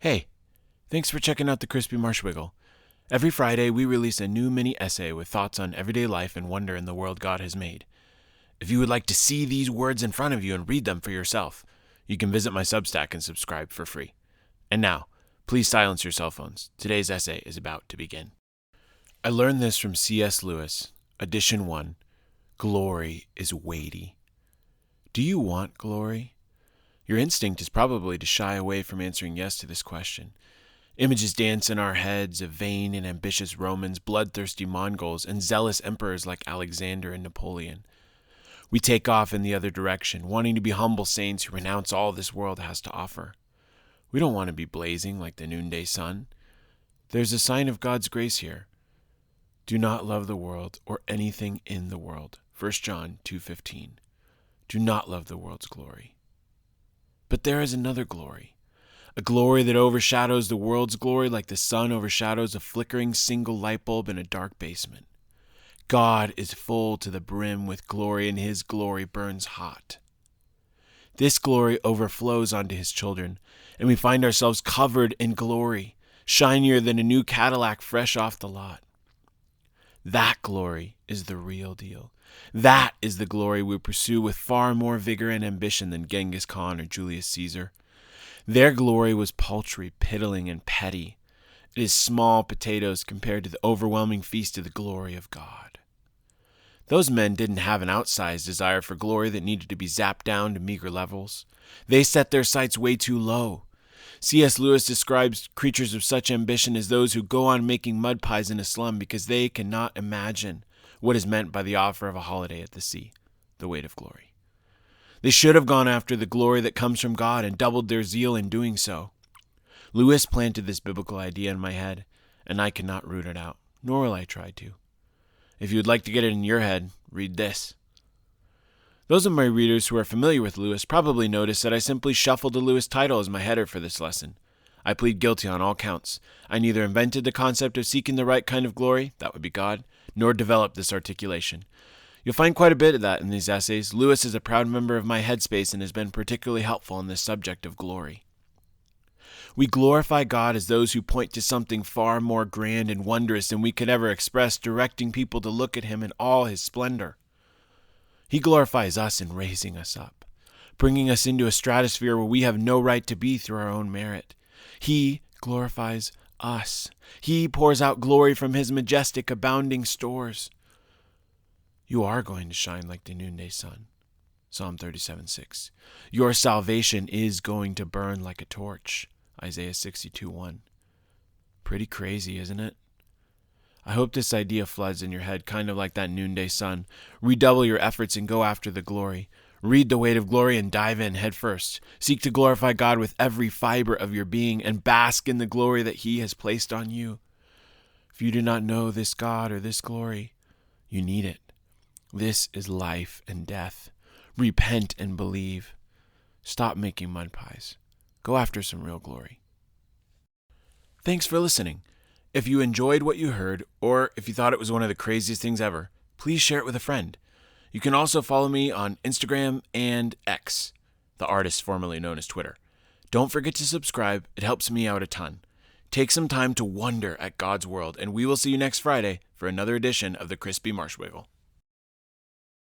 Hey, thanks for checking out the Crispy Marshwiggle. Every Friday, we release a new mini essay with thoughts on everyday life and wonder in the world God has made. If you would like to see these words in front of you and read them for yourself, you can visit my Substack and subscribe for free. And now, please silence your cell phones. Today's essay is about to begin. I learned this from C.S. Lewis, Edition 1. Glory is weighty. Do you want glory? Your instinct is probably to shy away from answering yes to this question. Images dance in our heads of vain and ambitious Romans, bloodthirsty Mongols, and zealous emperors like Alexander and Napoleon. We take off in the other direction, wanting to be humble saints who renounce all this world has to offer. We don't want to be blazing like the noonday sun. There's a sign of God's grace here. Do not love the world or anything in the world. 1 John 2:15. Do not love the world's glory. But there is another glory, a glory that overshadows the world's glory like the sun overshadows a flickering single light bulb in a dark basement. God is full to the brim with glory, and his glory burns hot. This glory overflows onto his children, and we find ourselves covered in glory, shinier than a new Cadillac fresh off the lot. That glory is the real deal. That is the glory we pursue with far more vigor and ambition than Genghis Khan or Julius Caesar. Their glory was paltry, piddling, and petty. It is small potatoes compared to the overwhelming feast of the glory of God. Those men didn't have an outsized desire for glory that needed to be zapped down to meager levels. They set their sights way too low. C.S. Lewis describes creatures of such ambition as those who go on making mud pies in a slum because they cannot imagine what is meant by the offer of a holiday at the sea, the weight of glory. They should have gone after the glory that comes from God and doubled their zeal in doing so. Lewis planted this biblical idea in my head, and I cannot root it out, nor will I try to. If you would like to get it in your head, read this. Those of my readers who are familiar with Lewis probably noticed that I simply shuffled the Lewis title as my header for this lesson. I plead guilty on all counts. I neither invented the concept of seeking the right kind of glory, that would be God, nor developed this articulation. You'll find quite a bit of that in these essays. Lewis is a proud member of my headspace and has been particularly helpful in this subject of glory. We glorify God as those who point to something far more grand and wondrous than we could ever express, directing people to look at him in all his splendor. He glorifies us in raising us up, bringing us into a stratosphere where we have no right to be through our own merit. He glorifies us. He pours out glory from his majestic, abounding stores. You are going to shine like the noonday sun. Psalm 37:6. Your salvation is going to burn like a torch. Isaiah 62:1. Pretty crazy, isn't it? I hope this idea floods in your head, kind of like that noonday sun. Redouble your efforts and go after the glory. Read The Weight of Glory and dive in head first. Seek to glorify God with every fiber of your being and bask in the glory that he has placed on you. If you do not know this God or this glory, you need it. This is life and death. Repent and believe. Stop making mud pies. Go after some real glory. Thanks for listening. If you enjoyed what you heard, or if you thought it was one of the craziest things ever, please share it with a friend. You can also follow me on Instagram and X, the artist formerly known as Twitter. Don't forget to subscribe. It helps me out a ton. Take some time to wonder at God's world, and we will see you next Friday for another edition of the Crispy Marshwiggle.